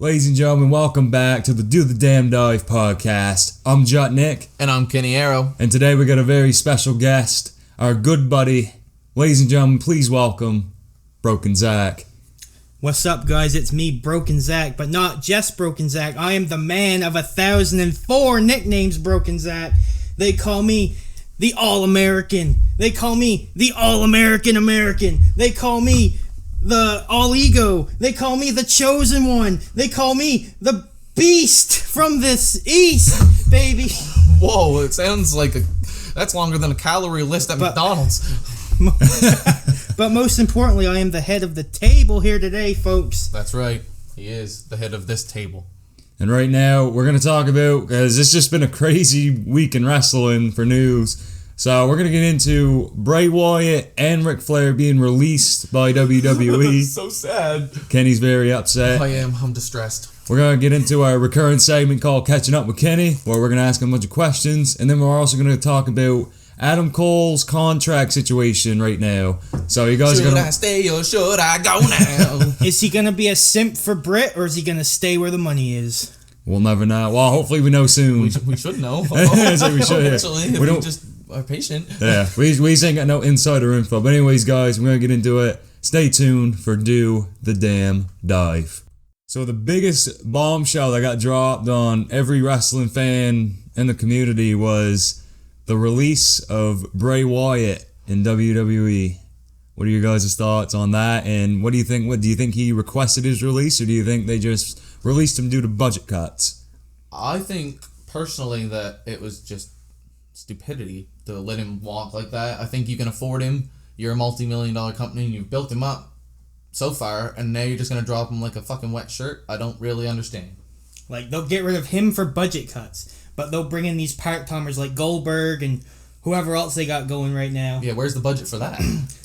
Ladies and gentlemen, welcome back to the Do the Damn Dive podcast. I'm Jutnick. And I'm Kenny Arrow. And today we got a very special guest, our good buddy. Ladies and gentlemen, please welcome BROKEN Zack. What's up, guys? It's me, BROKEN Zack, but not just BROKEN Zack. I am the man of 1,004 nicknames, BROKEN Zack. They call me the All-American. They call me the All-American American. They call me the All-Ego. They call me the Chosen One. They call me the Beast from this East, baby. Whoa, it sounds like that's longer than a calorie list at McDonald's. But most importantly, I am the head of the table here today, folks. That's right. He is the head of this table. And right now, we're going to talk about, because it's just been a crazy week in wrestling for news. So we're going to get into Bray Wyatt and Ric Flair being released by WWE. So sad. Kenny's very upset. I am. I'm distressed. We're going to get into our recurring segment called Catching Up with Kenny, where we're going to ask him a bunch of questions. And then we're also going to talk about Adam Cole's contract situation right now. So you guys are going to... Should I stay or should I go now? Is he going to be a simp for Britt, or is he going to stay where the money is? We'll never know. Well, hopefully we know soon. We should know. So we should. Actually, if we just are patient. Yeah, we ain't got no insider info. But anyways, guys, we're going to get into it. Stay tuned for Do the Damn Dive. So the biggest bombshell that got dropped on every wrestling fan in the community was the release of Bray Wyatt in WWE. What are your guys' thoughts on that? And what do you think? Do you think he requested his release, or do you think they just released him due to budget cuts? I think personally that it was just stupidity to let him walk like that. I think you can afford him. You're a multi-million-dollar company and you've built him up so far, and now you're just gonna drop him like a fucking wet shirt. I don't really understand. Like, they'll get rid of him for budget cuts, but they'll bring in these part-timers like Goldberg and whoever else they got going right now. Yeah, where's the budget for that?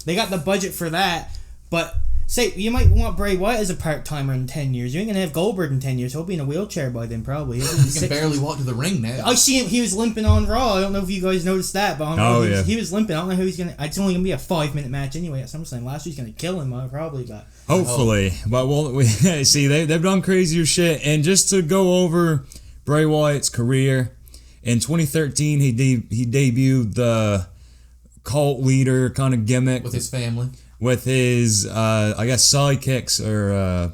They got the budget for that, but say you might want Bray Wyatt as a part-timer in 10 years. You ain't gonna have Goldberg in 10 years. He'll be in a wheelchair by then, probably. He can barely walk to the ring now. I see him. He was limping on Raw. I don't know if you guys noticed that, but he was limping. I don't know who he's gonna. It's only gonna be a 5-minute match anyway at SummerSlam. Last week's gonna kill him, probably, but hopefully. But we see they've done crazier shit. And just to go over Bray Wyatt's career, in 2013 he debuted the cult leader kind of gimmick with his family. With his, I guess, sidekicks, or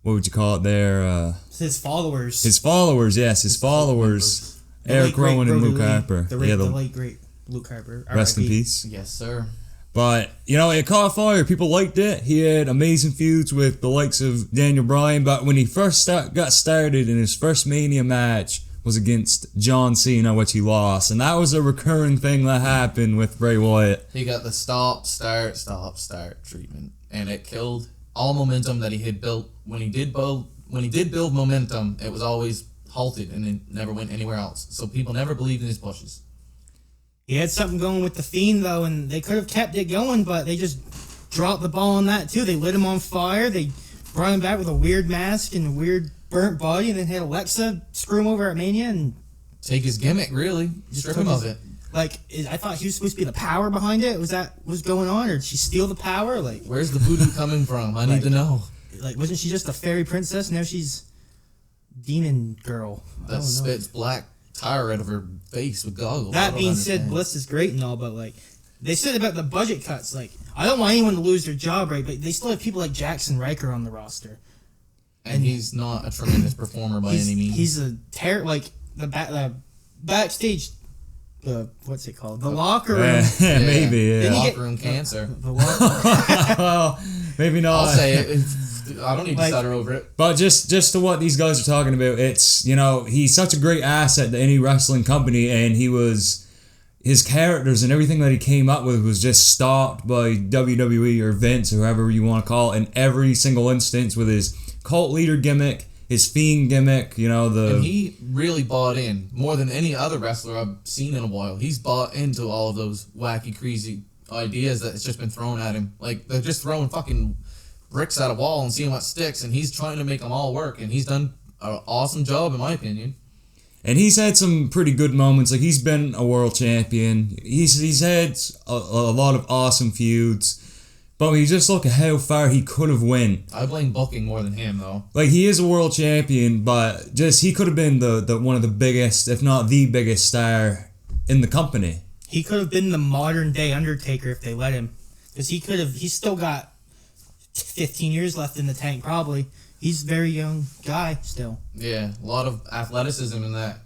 what would you call it there? His followers. His followers, yes, his followers. Eric Rowan and Luke Harper. The late, great Luke Harper. Rest in peace. Yes, sir. But, it caught fire. People liked it. He had amazing feuds with the likes of Daniel Bryan. But when he first got started in his first Mania match was against John Cena, which he lost. And that was a recurring thing that happened with Bray Wyatt. He got the stop, start treatment. And it killed all momentum that he had built. When he did build momentum, it was always halted and it never went anywhere else. So people never believed in his pushes. He had something going with the Fiend, though, and they could have kept it going, but they just dropped the ball on that, too. They lit him on fire. They brought him back with a weird mask and a weird burnt body, and then had Alexa screw him over at Mania and take his gimmick, really. Strip him of it. Like, I thought he was supposed to be the power behind it. Was that what's going on, or did she steal the power? Like, where's the voodoo coming from? I need to know. Like, wasn't she just a fairy princess? Now she's demon girl. That spits black tire out of her face with goggles. That being said, Bliss is great and all, but like, they said about the budget cuts. Like, I don't want anyone to lose their job, right? But they still have people like Jackson Riker on the roster. And he's not a tremendous performer by any means. He's a the backstage. What's it called? The locker room. Yeah, maybe. Yeah. Locker room cancer. The locker room. Well, maybe not. I'll say it. I don't need to stutter over it. But just to what these guys are talking about, it's, he's such a great asset to any wrestling company, and his characters and everything that he came up with was just stopped by WWE or Vince, or whoever you want to call it, in every single instance, with his cult leader gimmick, his Fiend gimmick, And he really bought in, more than any other wrestler I've seen in a while. He's bought into all of those wacky, crazy ideas that it's just been thrown at him. Like, they're just throwing fucking bricks at a wall and seeing what sticks, and he's trying to make them all work, and he's done an awesome job, in my opinion. And he's had some pretty good moments. Like, he's been a world champion. He's had a lot of awesome feuds. But when you just look at how far he could have went. I blame booking more than him, though. Like, he is a world champion, but just he could have been the one of the biggest, if not the biggest star in the company. He could have been the modern day Undertaker if they let him. Because he's still got 15 years left in the tank, probably. He's a very young guy still. Yeah, a lot of athleticism in that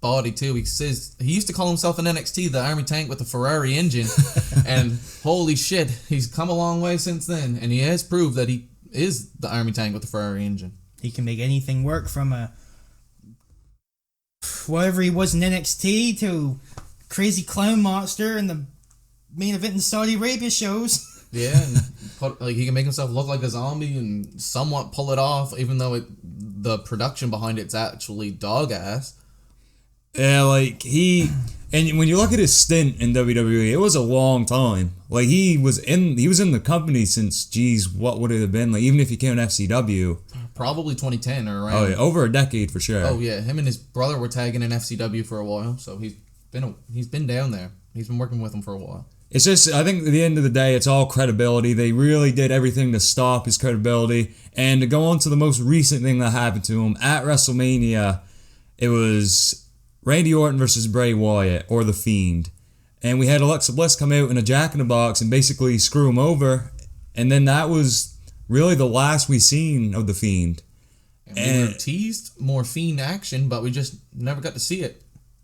body too. He used to call himself an NXT, the Army Tank with the Ferrari engine, and holy shit, he's come a long way since then, and he has proved that he is the Army Tank with the Ferrari engine. He can make anything work, from a whatever he was in NXT to crazy clown monster in the main event in Saudi Arabia shows. Yeah, and he can make himself look like a zombie and somewhat pull it off, even though the production behind it's actually dog ass. Yeah, like and when you look at his stint in WWE, it was a long time. Like, he was in the company since, geez, what would it have been? Like, even if he came in FCW. Probably 2010 or around. Oh yeah, over a decade for sure. Oh yeah, him and his brother were tagging in FCW for a while, so he's been down there. He's been working with them for a while. It's just, I think at the end of the day, it's all credibility. They really did everything to stop his credibility. And to go on to the most recent thing that happened to him, at WrestleMania, it was Randy Orton versus Bray Wyatt, or The Fiend. And we had Alexa Bliss come out in a Jack-in-the-Box and basically screw him over. And then that was really the last we seen of The Fiend. And we were teased more Fiend action, but we just never got to see it.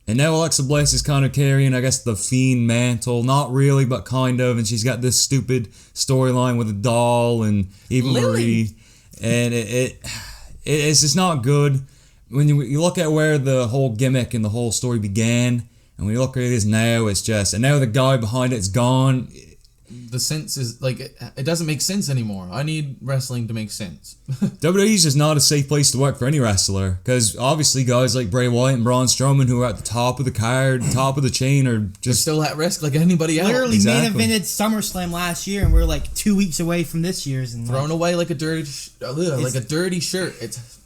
And now Alexa Bliss is kind of carrying, I guess, the Fiend mantle. Not really, but kind of. And she's got this stupid storyline with a doll and Eva Marie. And it's just not good. When you look at where the whole gimmick and the whole story began, and when you look at it now, it's just... And now the guy behind it's gone. The sense is, like, it doesn't make sense anymore. I need wrestling to make sense. WWE is just not a safe place to work for any wrestler. Because obviously guys like Bray Wyatt and Braun Strowman, who are at the top of the card, top of the chain, are just... They're still at risk like anybody else. Literally Exactly. main evented SummerSlam last year, and we're like 2 weeks away from this year's. And Thrown away like a dirty shirt. It's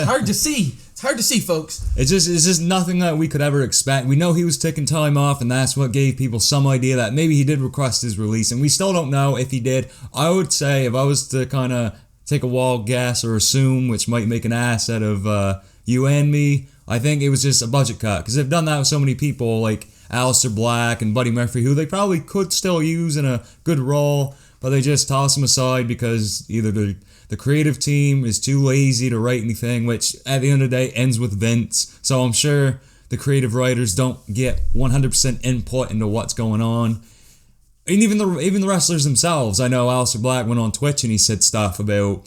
hard to see. It's hard to see, folks. It's just nothing that we could ever expect. We know he was taking time off, and that's what gave people some idea that maybe he did request his release, and we still don't know if he did. I would say, if I was to kind of take a wild guess or assume, which might make an ass out of you and me, I think it was just a budget cut, because they've done that with so many people like Aleister Black and Buddy Murphy, who they probably could still use in a good role, but they just toss them aside because either the creative team is too lazy to write anything, which at the end of the day ends with Vince. So I'm sure the creative writers don't get 100% input into what's going on. And even the wrestlers themselves. I know Aleister Black went on Twitch and he said stuff about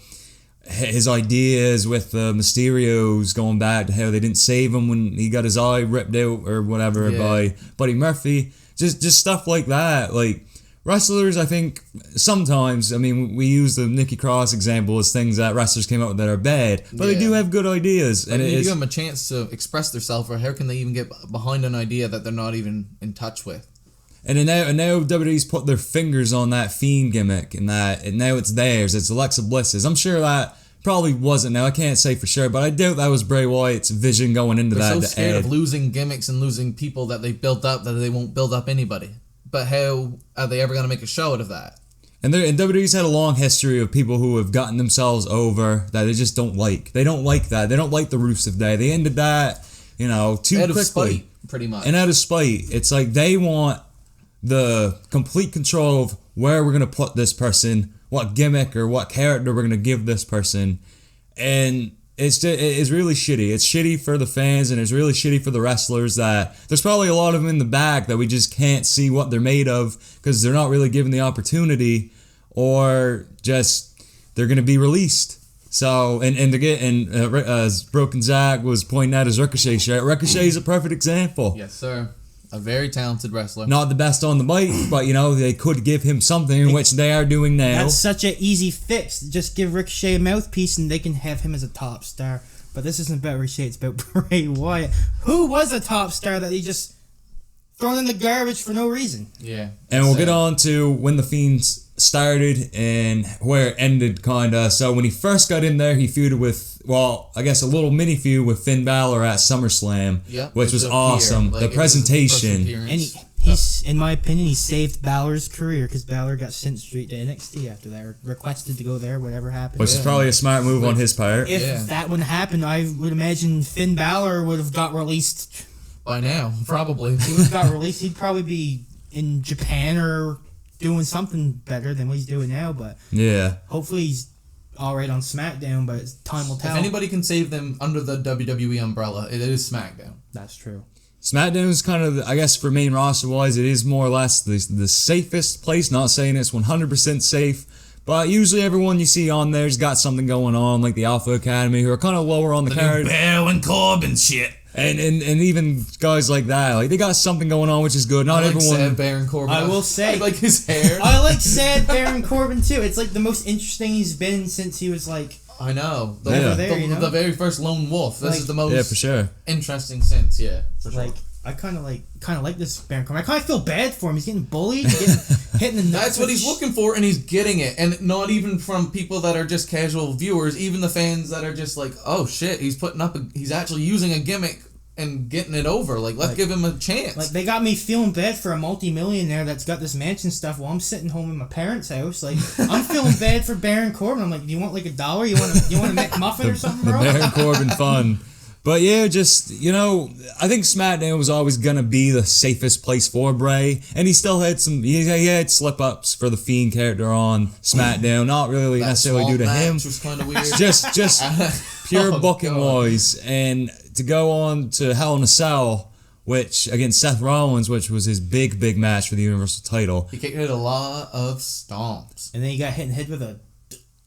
his ideas with the Mysterios, going back to how they didn't save him when he got his eye ripped out or whatever by Buddy Murphy. Just stuff like that. Like, wrestlers, I think, sometimes, I mean, we use the Nikki Cross example as things that wrestlers came up with that are bad, but they do have good ideas. And you give them a chance to express themselves, or how can they even get behind an idea that they're not even in touch with? And now WWE's put their fingers on that Fiend gimmick, and now it's theirs. It's Alexa Bliss's. I'm sure that probably wasn't. Now, I can't say for sure, but I doubt that was Bray Wyatt's vision going into that. They're so scared of losing gimmicks and losing people that they've built up that they won't build up anybody. But how are they ever going to make a show out of that? And WWE's had a long history of people who have gotten themselves over that they just don't like. They don't like that. They don't like the Rusev Day. They ended that, too quickly. Out of spite, pretty much. And out of spite. It's like they want the complete control of where we're going to put this person, what gimmick or what character we're going to give this person. And it's really shitty. It's shitty for the fans, and it's really shitty for the wrestlers that there's probably a lot of them in the back that we just can't see what they're made of because they're not really given the opportunity, or just they're going to be released. So, as Broken Zack was pointing out his Ricochet shirt, Ricochet is a perfect example. Yes, sir. A very talented wrestler. Not the best on the mic, but they could give him something, which they are doing now. That's such an easy fix. Just give Ricochet a mouthpiece and they can have him as a top star. But this isn't about Ricochet, it's about Bray Wyatt. Who was a top star that he just thrown in the garbage for no reason? Yeah. And we'll get on to when the Fiends started and where it ended, kinda. So when he first got in there, he feuded with, I guess a little mini feud with Finn Balor at SummerSlam, which was awesome. The presentation. And He's, in my opinion, he saved Balor's career because Balor got sent straight to NXT after that, or requested to go there, whatever happened. Which is probably a smart move on his part. If that would happen, I would imagine Finn Balor would have got released by now, probably. He would have got released. He'd probably be in Japan or doing something better than what he's doing now. But yeah, hopefully he's all right on SmackDown. But time will tell. If anybody can save them under the WWE umbrella, it is SmackDown. That's true. SmackDown is kind of, I guess, for main roster wise, it is more or less the safest place. Not saying it's 100% safe, but usually everyone you see on there's got something going on, like the Alpha Academy, who are kind of lower on the card. Baron Corbin shit. And even guys like that, like they got something going on, which is good. Not everyone. Sad Baron Corbin. I will say, I like his hair. I like sad Baron Corbin too. It's like the most interesting he's been since he was like. I know. The very first Lone Wolf. This is the most for sure. interesting since, for sure. Like, I kind of like this Baron Corbin. I kind of feel bad for him. He's getting bullied, hitting the nuts. That's what he's looking for, and he's getting it. And not even from people that are just casual viewers, even the fans that are just like, oh shit, he's actually using a gimmick and getting it over. Like, let's give him a chance. Like, they got me feeling bad for a multi-millionaire that's got this mansion stuff while I'm sitting home in my parents' house. Like, I'm feeling bad for Baron Corbin. I'm like, do you want like $1? You want a McMuffin or something, bro? The Baron Corbin fun. But yeah, just, I think SmackDown was always going to be the safest place for Bray. And he still had he had slip-ups for the Fiend character on SmackDown. Not really necessarily due to him. Was kind of weird. Just pure booking-wise. And to go on to Hell in a Cell, which, against Seth Rollins, which was his big match for the Universal title. He kicked a lot of stomps. And then he got hit in the head with a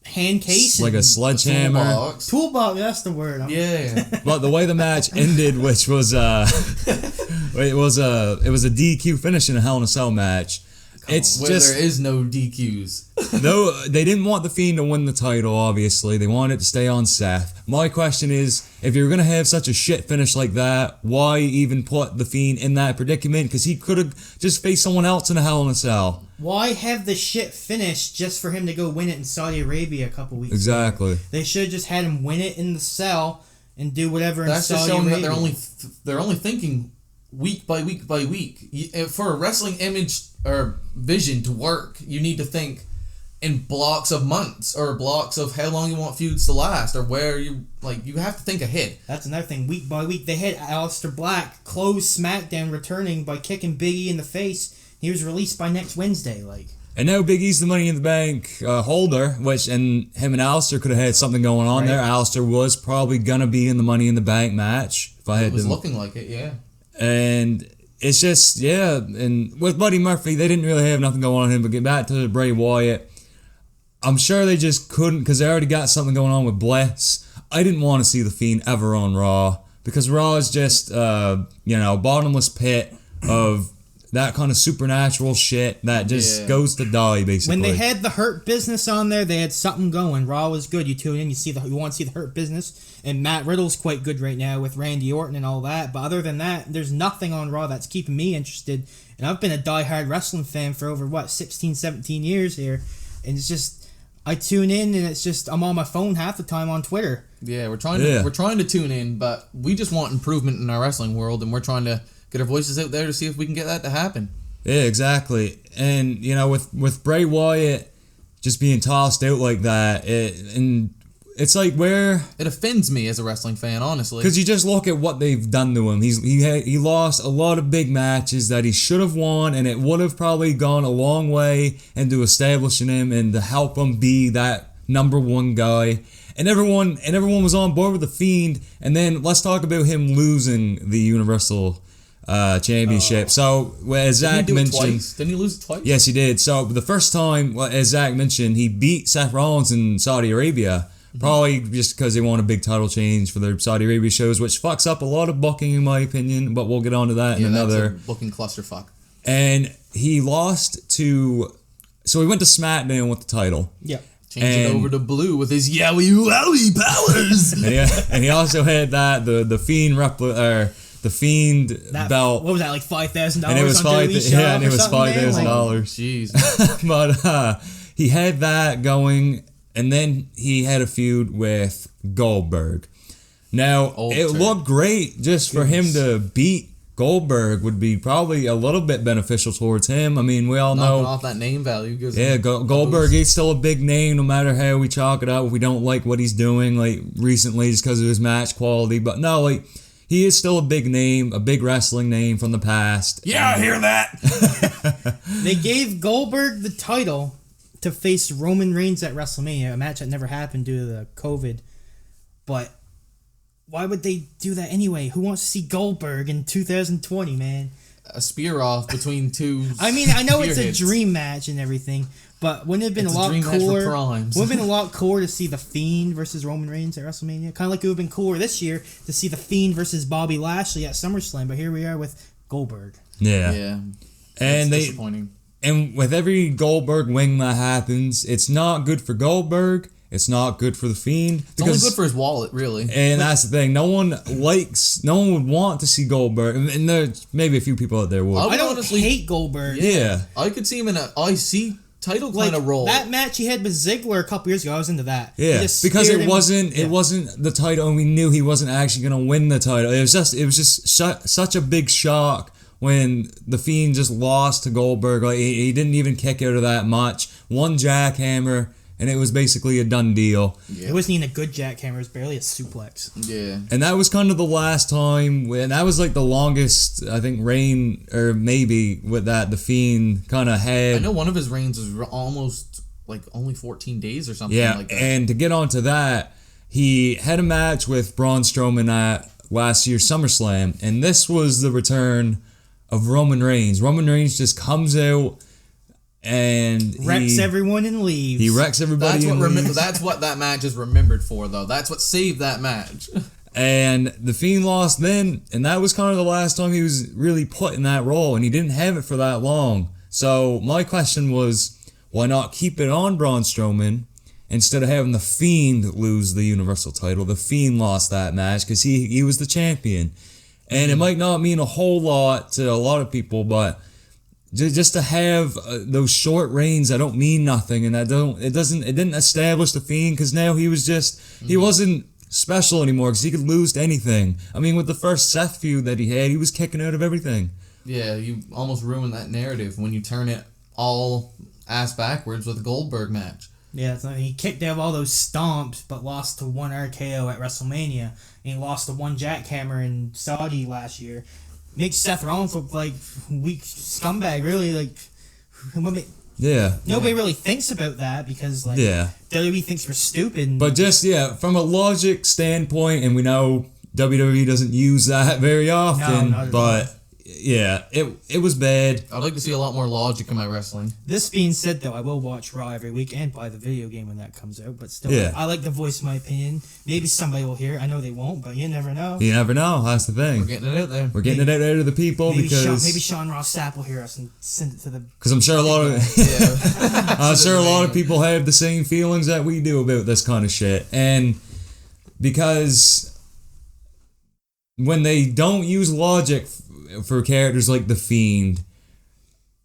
hand case, like a sledgehammer, toolbox. That's the word. But the way the match ended, which was it was a DQ finish in a Hell in a Cell match. There is no DQs. No, they didn't want the Fiend to win the title. Obviously, they wanted it to stay on Seth. My question is, if you're gonna have such a shit finish like that, why even put the Fiend in that predicament? Because he could have just faced someone else in a Hell in a Cell. Why have the shit finish just for him to go win it in Saudi Arabia a couple weeks Exactly. ago? They should have just had him win it in the cell and do whatever That's in Saudi Arabia. That's just showing that they're only thinking week by week by week. For a wrestling image or vision to work, you need to think in blocks of months or blocks of how long you want feuds to last or where you have to think ahead. That's another thing. Week by week, they had Aleister Black close SmackDown, returning by kicking Big E in the face. He was released by next Wednesday. And now Big E's the Money in the Bank holder, and him and Aleister could have had something going on there. Aleister was probably gonna be in the Money in the Bank match. It was looking like it, yeah. And it's just, and with Buddy Murphy, they didn't really have nothing going on him. But get back to Bray Wyatt, I'm sure they just couldn't, because they already got something going on with Bliss. I didn't want to see the Fiend ever on Raw, because Raw is just, bottomless pit of that kind of supernatural shit that just goes to die, basically. When they had the Hurt Business on there, they had something going. Raw was good. You tune in, you want to see the Hurt Business, and Matt Riddle's quite good right now with Randy Orton and all that. But other than that, there's nothing on Raw that's keeping me interested. And I've been a diehard wrestling fan for over 16, 17 years here, and it's just I tune in and it's just I'm on my phone half the time on Twitter. Yeah, we're trying to tune in, but we just want improvement in our wrestling world, and we're trying to get our voices out there to see if we can get that to happen. Yeah, exactly. And, with Bray Wyatt just being tossed out like that, it's like where... It offends me as a wrestling fan, honestly. Because you just look at what they've done to him. He lost a lot of big matches that he should have won, and it would have probably gone a long way into establishing him and to help him be that number one guy. And everyone was on board with the Fiend. And then let's talk about him losing the Universal Championship. So, as Zach mentioned, didn't he lose it twice? Yes, he did. So the first time, as Zach mentioned, he beat Seth Rollins in Saudi Arabia, probably just because they want a big title change for their Saudi Arabia shows, which fucks up a lot of booking, in my opinion. But we'll get on to that in another. That's a booking clusterfuck. And he lost to, so he went to SmackDown with the title. Yeah. Changing over to blue with his yowie wowie powers. and he also had the Fiend the Fiend belt. What was that, like $5,000? And it was $5,000. Jeez. But he had that going, and then he had a feud with Goldberg. Now, it looked great just for him to beat Goldberg would be probably a little bit beneficial towards him. I mean, we all Knocking know. off that name value. Gives Yeah, him Goldberg, he's still a big name no matter how we chalk it up. If we don't like what he's doing, like recently, just because of his match quality. But no, like, he is still a big name, a big wrestling name from the past. Yeah, I hear that. They gave Goldberg the title to face Roman Reigns at WrestleMania, a match that never happened due to the COVID. But why would they do that anyway? Who wants to see Goldberg in 2020, man? A spear off between two. I mean, I know it's a spearheads. dream match and everything, but wouldn't it have been It's a a lot dream match for cooler? primes. Wouldn't it have been a lot cooler to see The Fiend versus Roman Reigns at WrestleMania? Kind of like it would have been cooler this year to see The Fiend versus Bobby Lashley at SummerSlam, but here we are with Goldberg. Yeah. Yeah. And It's disappointing. And with every Goldberg wing that happens, it's not good for Goldberg. It's not good for the Fiend. It's only good for his wallet, really. And that's the thing. No one would want to see Goldberg. And there's maybe a few people out there would. I would I don't honestly- hate Goldberg. Yeah. I could see him in an IC title Like kind of role. that match he had with Ziggler a couple years ago, I was into that. He Yeah, just because speared it him- wasn't yeah. it wasn't the title, and we knew he wasn't actually going to win the title. It was just such a big shock when the Fiend just lost to Goldberg. Like he didn't even kick out of that much. One jackhammer, and it was basically a done deal. Yeah. It wasn't even a good jackhammer, it was barely a suplex. Yeah. And that was kind of the last time, and that was like the longest, I think, reign, or maybe with that, the Fiend kind of had. I know one of his reigns is almost like only 14 days or something Yeah, like that. and to get onto that, he had a match with Braun Strowman at last year's SummerSlam, and this was the return of Roman Reigns. Roman Reigns just comes out and Wrecks everyone and leaves. He wrecks everybody. That's what that match is remembered for, though. That's what saved that match. And the Fiend lost then, and that was kind of the last time he was really put in that role, and he didn't have it for that long. So my question was, why not keep it on Braun Strowman instead of having the Fiend lose the Universal title? The Fiend lost that match because he was the champion. And it might not mean a whole lot to a lot of people, but just to have those short reigns that don't mean nothing, and it didn't establish the Fiend, because now he wasn't special anymore because he could lose to anything. I mean, with the first Seth feud that he had, he was kicking out of everything. Yeah, you almost ruin that narrative when you turn it all ass backwards with a Goldberg match. Yeah, so he kicked out all those stomps, but lost to one RKO at WrestleMania, and he lost to one jackhammer in Saudi last year. Makes Seth Rollins look like weak scumbag, really. Like, Yeah. nobody really thinks about that because, like, Yeah. WWE thinks we're stupid. But just, from a logic standpoint, and we know WWE doesn't use that very often, not at but yeah, it was bad. I'd like to see a lot more logic in my wrestling. This being said, though, I will watch Raw every week and buy the video game when that comes out. But still, Yeah. I like to voice my opinion. Maybe somebody will hear it. I know they won't, but you never know. You never know. That's the thing. We're getting it out there. We're getting it out there to the people Maybe because Sean Ross Sapp will hear us and send it to the. I'm sure a lot of Yeah. I'm sure a lot of people have the same feelings that we do about this kind of shit, and because when they don't use logic for characters like The Fiend,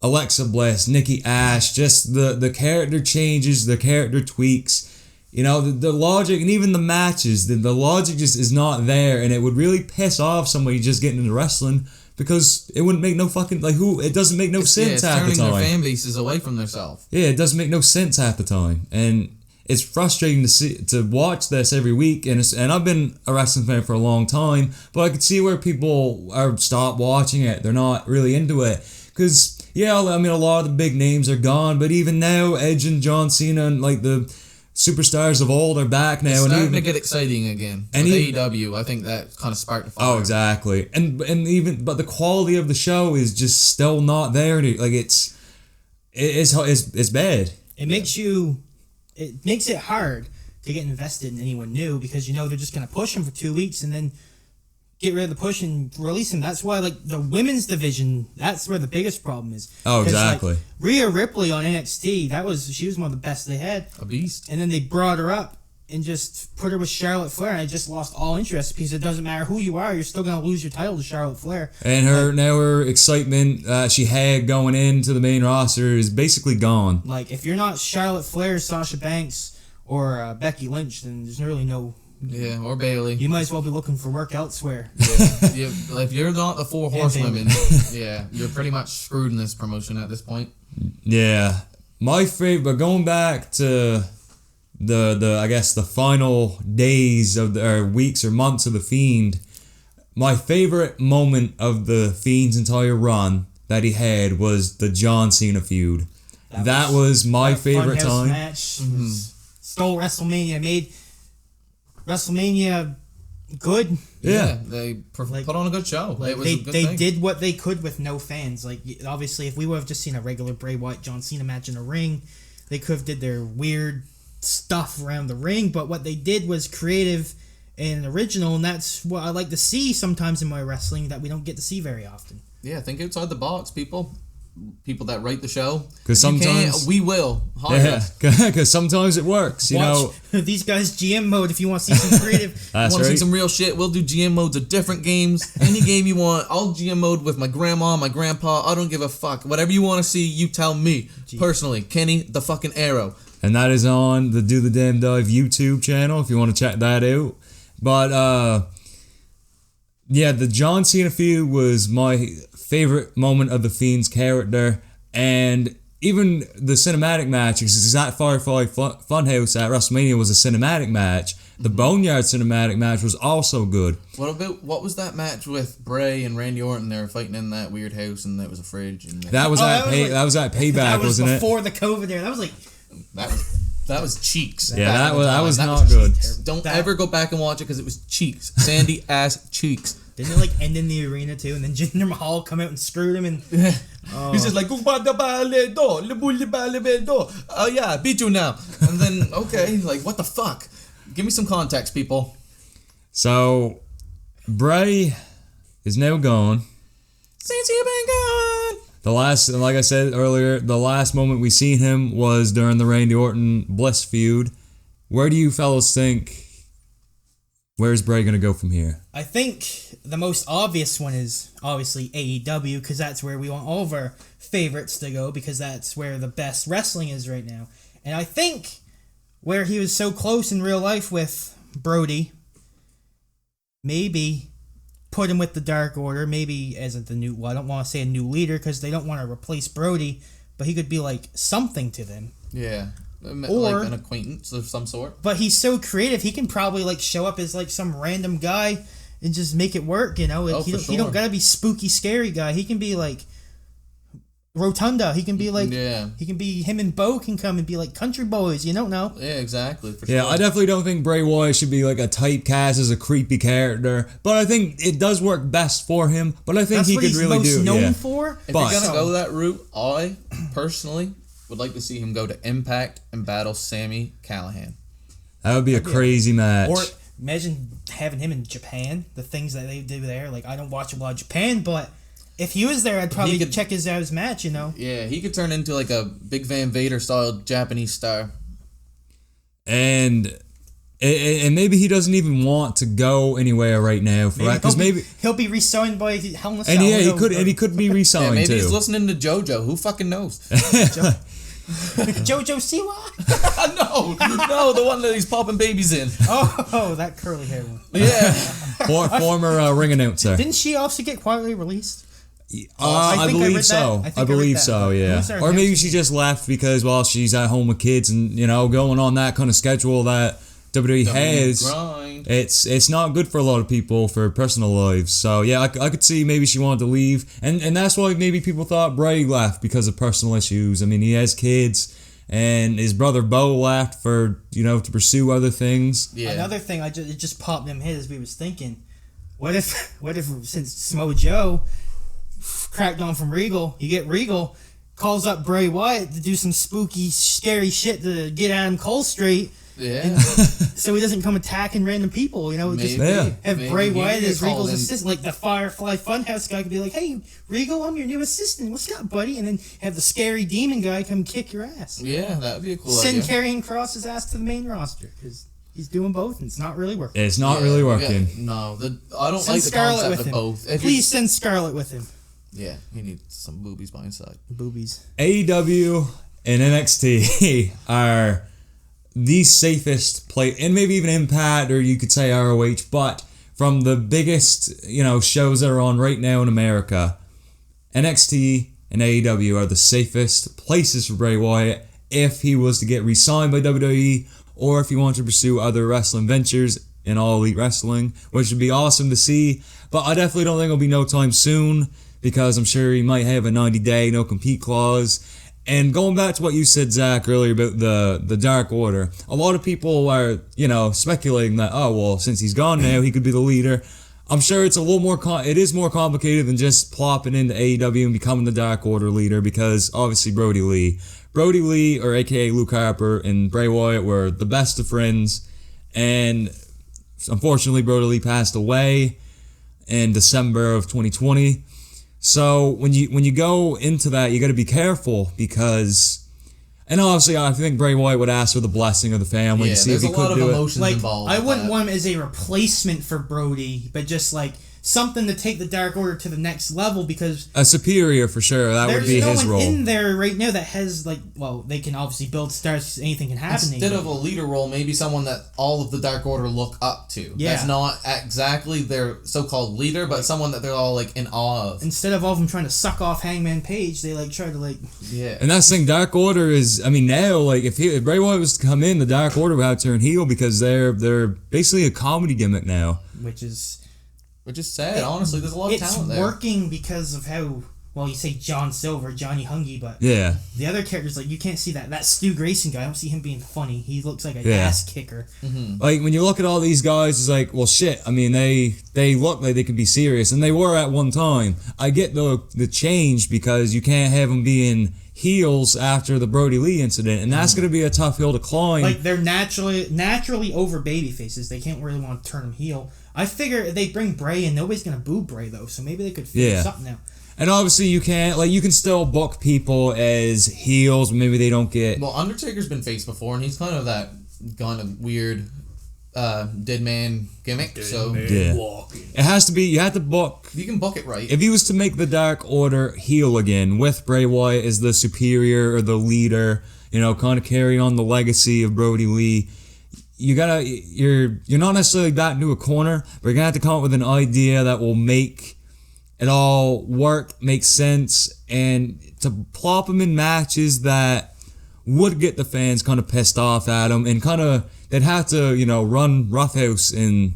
Alexa Bliss, Nikki A.S.H., just the character changes, the character tweaks, the logic, and even the matches, the logic just is not there, and it would really piss off somebody just getting into wrestling because it wouldn't make no fucking, it doesn't make no sense it's half the turning time. their fan bases away from themselves. Yeah, it doesn't make no sense half the time, and it's frustrating to watch this every week. And I've been a wrestling fan for a long time, but I could see where people are stop watching it. They're not really into it because a lot of the big names are gone, but even now, Edge and John Cena and like the superstars of old are back now. It's and starting even, to get exciting again. and With even- AEW, I think that kind of sparked the fire. Oh, exactly, but the quality of the show is just still not there. Like it's bad. It makes it hard to get invested in anyone new because they're just gonna push them for 2 weeks and then get rid of the push and release them. That's why, like, the women's division, that's where the biggest problem is. Oh, 'Cause, exactly. Like, Rhea Ripley on NXT, she was one of the best they had. A beast. And then they brought her up and just put her with Charlotte Flair, and I just lost all interest because it doesn't matter who you are, you're still gonna lose your title to Charlotte Flair. And her excitement she had going into the main roster is basically gone. Like, if you're not Charlotte Flair, Sasha Banks, or Becky Lynch, then there's really no Yeah, or Bailey. You might as well be looking for work elsewhere. Yeah, if you're not the 4 horsewomen, yeah, you're pretty much screwed in this promotion at this point. Yeah, my favorite. But going back to the I guess the final days of or weeks or months of the Fiend, my favorite moment of the Fiend's entire run that he had was the John Cena feud. That was my favorite time. Match stole WrestleMania, made WrestleMania good. Yeah. They put on a good show. Like it was a good they thing. did what they could with no fans. Like obviously, if we would have just seen a regular Bray Wyatt John Cena match in a ring, they could have did their weird stuff around the ring. But what they did was creative and original, and that's what I like to see sometimes in my wrestling that we don't get to see very often. Yeah, think outside the box, people. People that write the show. Because sometimes we will. Hire us. because sometimes it works. You know, these guys GM mode if you want to see some creative. that's Want to right. see some real shit? We'll do GM modes of different games. Any game you want. I'll GM mode with my grandma, my grandpa. I don't give a fuck. Whatever you want to see, you tell me. Personally, Kenny the fucking Arrow. And that is on the Do the Damn Dive YouTube channel if you want to check that out. But yeah, the John Cena feud was my favorite moment of the Fiend's character, and even the cinematic match, because that Firefly Funhouse at WrestleMania was a cinematic match. The Boneyard cinematic match was also good. What was that match with Bray and Randy Orton? They were fighting in that weird house, and there was a fridge. And That was at Payback, that was wasn't it? before the COVID era. That was like that was cheeks. Yeah, that was That not good. Don't ever go back and watch it because it was cheeks, sandy ass cheeks. Didn't it like end in the arena too? And then Jinder Mahal come out and screwed him, and he's just like, oh yeah, I beat you now. And then okay, like what the fuck? Give me some context, people. So Bray is now gone. Since you've been gone. The last, like I said earlier, the last moment we seen him was during the Randy Orton Bliss feud. Where do you fellas think? Where's Bray gonna go from here? I think the most obvious one is obviously AEW, because that's where we want all of our favorites to go, because that's where the best wrestling is right now. And I think where he was so close in real life with Brody, maybe put him with the Dark Order, maybe as the new, well, I don't want to say a new leader because they don't want to replace Brody, but he could be like something to them. Yeah. Or like an acquaintance of some sort. But he's so creative, he can probably like show up as like some random guy and just make it work, you know? Like, he don't gotta be spooky, scary guy. He can be like Rotunda. He can be like, he can be, him and Bo can come and be like country boys. You don't know. Yeah, exactly. For Yeah, sure. I definitely don't think Bray Wyatt should be like a typecast as a creepy character, but I think it does work best for him. But I think That's he what could he's really most do. known Yeah. for. If you're gonna go that route, I personally would like to see him go to Impact and battle Sami Callihan. That would be a crazy match. Or imagine having him in Japan. The things that they do there. Like, I don't watch a lot of Japan, but if he was there, I'd probably check his out his match. You know. Yeah, he could turn into like a Big Van Vader style Japanese star. And maybe he doesn't even want to go anywhere right now for that, because maybe he'll be re-signed by Hell in a Cell. and yeah, he could be re-signed Yeah, maybe too. he's listening to JoJo. Who fucking knows? JoJo Siwa? no, the one that he's popping babies in. Oh, that curly hair one. Yeah. Former ring announcer. Didn't she also get quietly released? I believe so. I believe so. Yeah. Or maybe she just left because she's at home with kids and going on that kind of schedule that WWE has. Grind. It's not good for a lot of people for personal lives. So yeah, I could see maybe she wanted to leave, and that's why maybe people thought Bray left because of personal issues. I mean, he has kids, and his brother Bo left for to pursue other things. Yeah. Another thing it just popped in my head as we was thinking, what if since Smo Joe cracked on from Regal, you get Regal calls up Bray Wyatt to do some spooky, scary shit to get Adam Cole straight. Yeah. So he doesn't come attacking random people, just have Bray Wyatt as Regal's assistant, like the Firefly Funhouse guy could be like, "Hey, Regal, I'm your new assistant. What's up, buddy?" And then have the scary demon guy come kick your ass. Yeah, that would be a cool idea. Send Karrion Kross's ass to the main roster because he's doing both and it's not really working. It's not really working. No, I don't send like Scarlett the concept with of him. both. Please send Scarlett with him. Yeah, he needs some boobies by his side. Boobies. AEW and NXT are the safest play, and maybe even Impact, or you could say ROH, but from the biggest, shows that are on right now in America, NXT and AEW are the safest places for Bray Wyatt if he was to get re-signed by WWE, or if he wants to pursue other wrestling ventures in All Elite Wrestling, which would be awesome to see. But I definitely don't think it'll be no time soon, because I'm sure he might have a 90-day no-compete clause. And going back to what you said, Zach, earlier about the Dark Order, a lot of people are, speculating that, oh, well, since he's gone now, he could be the leader. I'm sure it's a little more, it is more complicated than just plopping into AEW and becoming the Dark Order leader, because obviously Brody Lee, or aka Luke Harper, and Bray Wyatt were the best of friends, and unfortunately Brody Lee passed away in December of 2020. So when you go into that, you got to be careful, because, and obviously I think Bray Wyatt would ask for the blessing of the family to see if he could do it. There's a lot of emotions like, involved. I wouldn't want him as a replacement for Brody, but just like something to take the Dark Order to the next level, because a superior for sure. That would be his role. There's no one in there right now that has they can obviously build stars. Anything can happen. Instead of a leader role, maybe someone that all of the Dark Order look up to. Yeah. That's not exactly their so-called leader, but someone that they're all in awe of. Instead of all of them trying to suck off Hangman Page, they try to Yeah. And that's the thing. Dark Order is. I mean, now if Bray Wyatt was to come in, the Dark Order would have to turn heel, because they're basically a comedy gimmick now. Which is sad, honestly. There's a lot of talent there. It's working because of how, you say John Silver, Johnny Hungy, but yeah, the other characters, you can't see that Stu Grayson guy. I don't see him being funny. He looks like a ass kicker. Mm-hmm. Like, when you look at all these guys, it's like, well, shit. I mean, they look like they could be serious, and they were at one time. I get the change, because you can't have them being heels after the Brody Lee incident, and that's going to be a tough hill to climb. They're naturally over baby faces. They can't really want to turn them heel. I figure if they bring Bray in, nobody's going to boo Bray, though, so maybe they could figure something out. And obviously you can still book people as heels, maybe they don't get... Well, Undertaker's been faced before, and he's kind of that weird dead man gimmick, It has to be, you have to book... You can book it right. If he was to make the Dark Order heel again, with Bray Wyatt as the superior or the leader, kind of carry on the legacy of Brody Lee, you're not necessarily back into a corner, but you're gonna have to come up with an idea that will make it all work, make sense, and to plop them in matches that would get the fans kind of pissed off at them, and they'd have to run roughhouse and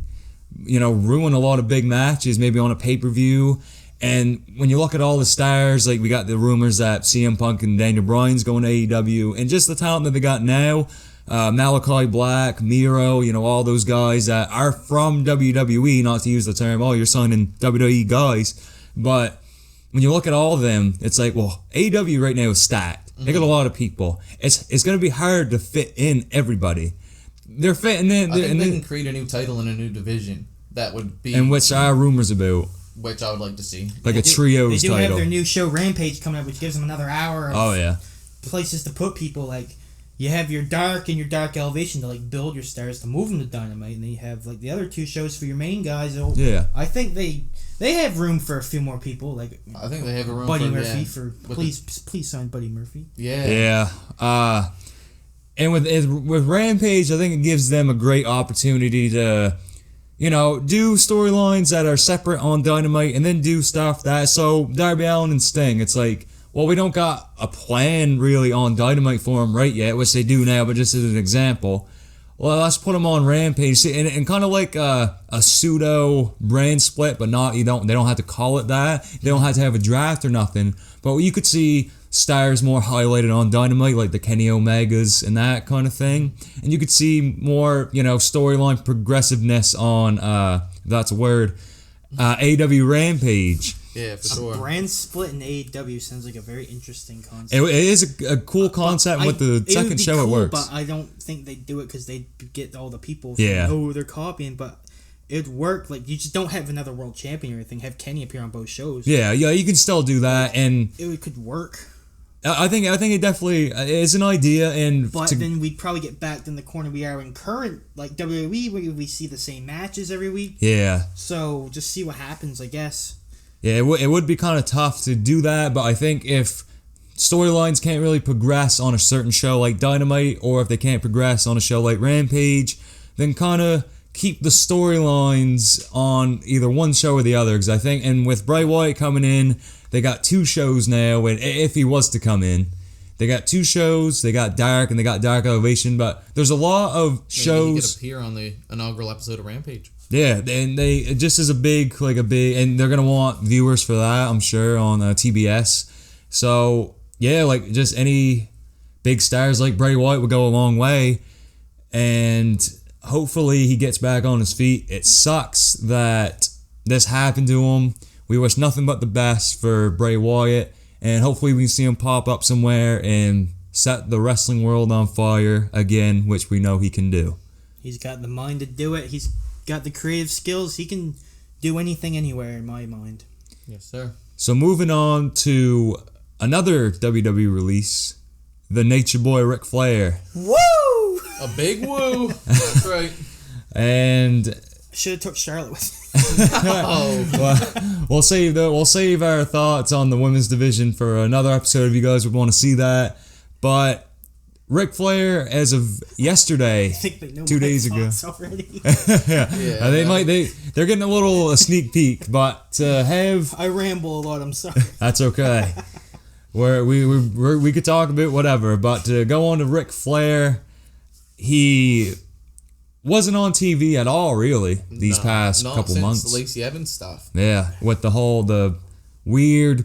ruin a lot of big matches, maybe on a pay-per-view. And when you look at all the stars, we got the rumors that CM Punk and Daniel Bryan's going to AEW, and just the talent that they got now. Malachi Black, Miro, all those guys that are from WWE, not to use the term, oh, you're signing WWE guys, but when you look at all of them, it's like, well, AEW right now is stacked. They got a lot of people. It's going to be hard to fit in everybody. They're fitting in. I think they can create a new title in a new division that would be... And which are rumors about. Which I would like to see. Like a trios title. They do have their new show Rampage coming up, which gives them another hour of places to put people. You have your Dark and your Dark Elevation to build your stars to move them to Dynamite, and then you have the other two shows for your main guys. I think they have room for a few more people. I think they have a room Buddy for Murphy please sign Buddy Murphy. Yeah. And with Rampage, I think it gives them a great opportunity to do storylines that are separate on Dynamite, and then do stuff so Darby Allin and Sting, it's like, well, we don't got a plan really on Dynamite for them right yet, which they do now, but just as an example. Well, let's put them on Rampage, and kind of like a pseudo brand split, but they don't have to call it that. They don't have to have a draft or nothing. But you could see stars more highlighted on Dynamite, like the Kenny Omegas and that kind of thing. And you could see more, storyline progressiveness on, if that's a word, AEW Rampage. Yeah, for sure. A brand split in AEW sounds like a very interesting concept. It is a cool concept. With the second show, it works. But I don't think they do it because they get all the people. They're copying. But it'd work. You just don't have another world champion or anything. Have Kenny appear on both shows. Yeah, you can still do that, and it could work. I think it definitely is an idea, but then we'd probably get back in the corner we are in current WWE, where we see the same matches every week. Yeah. So just see what happens, I guess. Yeah, it would be kind of tough to do that, but I think if storylines can't really progress on a certain show like Dynamite, or if they can't progress on a show like Rampage, then kind of keep the storylines on either one show or the other. Because I think, and with Bray Wyatt coming in, they got 2 shows now, and if he was to come in, they got 2 shows. They got Dark and they got Dark Elevation, but there's a lot of shows. Maybe he could appear on the inaugural episode of Rampage. Yeah, and they just as a big, and they're gonna want viewers for that, I'm sure, on TBS. So yeah, like just any big stars like Bray Wyatt would go a long way, and hopefully he gets back on his feet. It sucks that this happened to him. We wish nothing but the best for Bray Wyatt, and hopefully we can see him pop up somewhere and set the wrestling world on fire again, which we know he can do. He's got the mind to do it. He's got the creative skills. He can do anything anywhere, in my mind. Yes, sir. So moving on to another WWE release, the Nature Boy Ric Flair. Woo! A big woo. That's right. And Should have took Charlotte with me. Oh, we'll save our thoughts on the women's division for another episode if you guys would want to see that. But Ric Flair, as of yesterday, I think they know 2 days ago, already. yeah, they're getting a sneak peek, but to have I ramble a lot. I'm sorry. that's okay. We could talk about whatever, but to go on to Ric Flair, he wasn't on TV at all, really, these past couple months. The Lacey Evans stuff. Yeah, with the weird,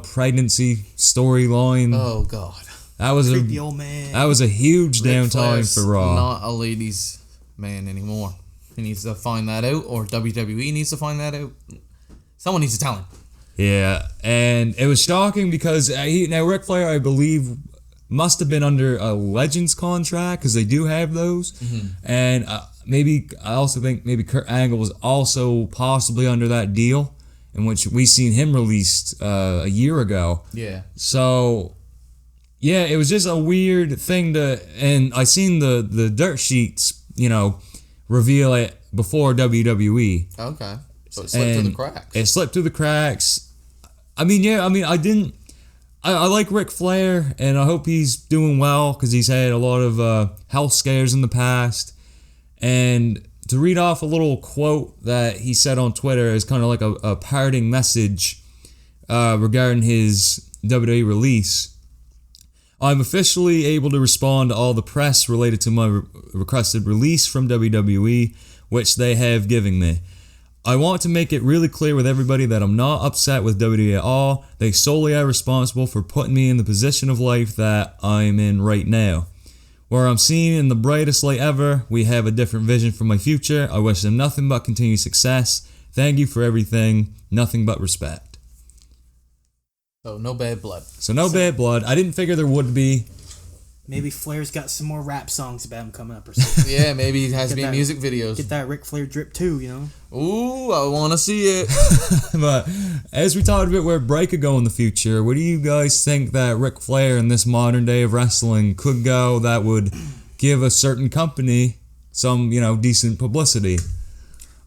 pregnancy storyline. Oh God. That was Creepy old man. That was a huge Ric downtime Flair's for Raw. Not a ladies' man anymore. He needs to find that out, or WWE needs to find that out. Someone needs to tell him. Yeah, and it was shocking because now Ric Flair, I believe, must have been under a Legends contract, because they do have those. Mm-hmm. And I also think maybe Kurt Angle was also possibly under that deal, in which we seen him released a year ago. Yeah. So yeah, it was just a weird thing and I seen the dirt sheets, reveal it before WWE. Okay. So it slipped through the cracks. It slipped through the cracks. I like Ric Flair, and I hope he's doing well, because he's had a lot of health scares in the past. And to read off a little quote that he said on Twitter as kind of like a parting message regarding his WWE release. I'm officially able to respond to all the press related to my requested release from WWE, which they have given me. I want to make it really clear with everybody that I'm not upset with WWE at all. They solely are responsible for putting me in the position of life that I'm in right now. Where I'm seen in the brightest light ever, we have a different vision for my future. I wish them nothing but continued success. Thank you for everything. Nothing but respect. So no bad blood. Bad blood. I didn't figure there would be. Maybe Flair's got some more rap songs about him coming up or something. Yeah, maybe he has to be music videos. Get that Ric Flair drip too, Ooh, I want to see it. But as we talked about where Bray could go in the future, where do you guys think that Ric Flair in this modern day of wrestling could go that would give a certain company some, decent publicity?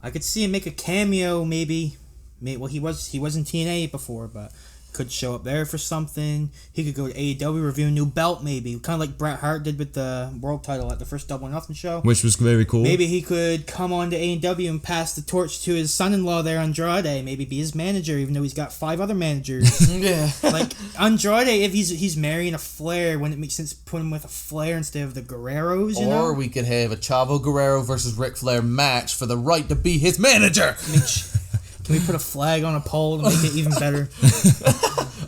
I could see him make a cameo, maybe. Well, he was in TNA before, but could show up there for something. He could go to AEW, review a new belt, maybe. Kind of like Bret Hart did with the world title at the first Double or Nothing show. Which was very cool. Maybe he could come on to AEW and pass the torch to his son-in-law there, Andrade. Maybe be his manager, even though he's got 5 other managers. Yeah. Like, Andrade, if he's marrying a Flair, wouldn't it make sense to put him with a Flair instead of the Guerreros, Or we could have a Chavo Guerrero versus Ric Flair match for the right to be his manager. Can we put a flag on a pole to make it even better?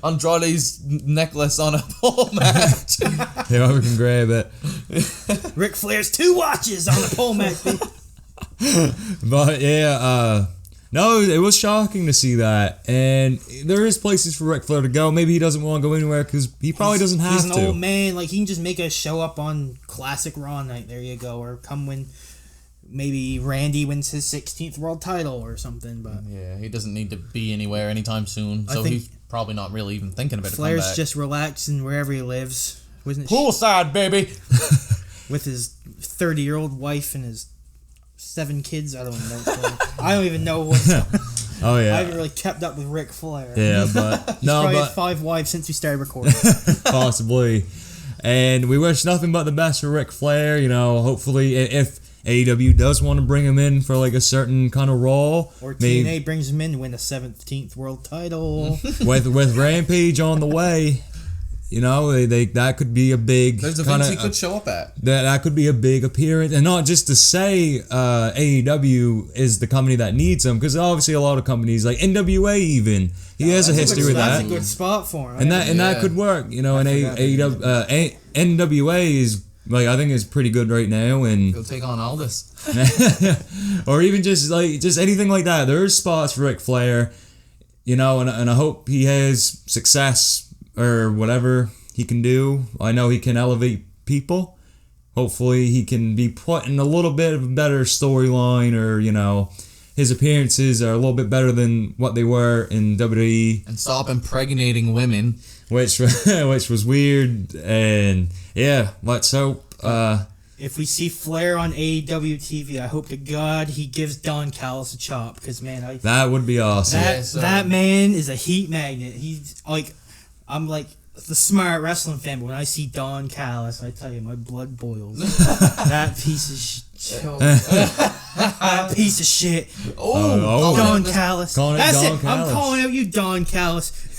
Andrade's necklace on a pole match. Yeah, we can grab it. Ric Flair's 2 watches on a pole match, baby. But yeah, no, it was shocking to see that. And there is places for Ric Flair to go. Maybe he doesn't want to go anywhere because he probably doesn't have to. He's an old man. Like, he can just make a show up on Classic Raw night. There you go. Or come when maybe Randy wins his 16th world title or something. But yeah, he doesn't need to be anywhere anytime soon. So he's probably not really even thinking about it. Flair's just relaxing wherever he lives. Poolside, baby. With his 30-year-old wife and his 7 kids. I don't even know what's going on. Oh yeah. I haven't really kept up with Ric Flair. Yeah, but no, Probably but had 5 wives since we started recording. possibly. And we wish nothing but the best for Ric Flair. You know, hopefully, if AEW does want to bring him in for like a certain kind of role, Or TNA brings him in to win the 17th world title. with Rampage on the way, you know, they that could be a big There's events he could show up at. that could be a big appearance, and not just to say AEW is the company that needs him, because obviously a lot of companies like NWA even he has a history with That's that, a good spot for him. and that could work, you know. And AEW NWA is like, I think it's pretty good right now, and Go take on Aldis. or even just anything like that. There's spots for Ric Flair, you know, and I hope he has success or whatever he can do. I know he can elevate people. Hopefully he can be put in a little bit of a better storyline, or, you know, his appearances are a little bit better than what they were in WWE. And stop impregnating women. Which was weird, and yeah, let's hope. If we see Flair on AEW TV, I hope to God he gives Don Callis a chop, because man, That would be awesome. that man is a heat magnet. He's like, I'm like the smart wrestling fan, but when I see Don Callis, I tell you, my blood boils. That piece of shit. That piece of shit. Don Callis. Calling it That's Don it. Callis. I'm calling out you, Don Callis.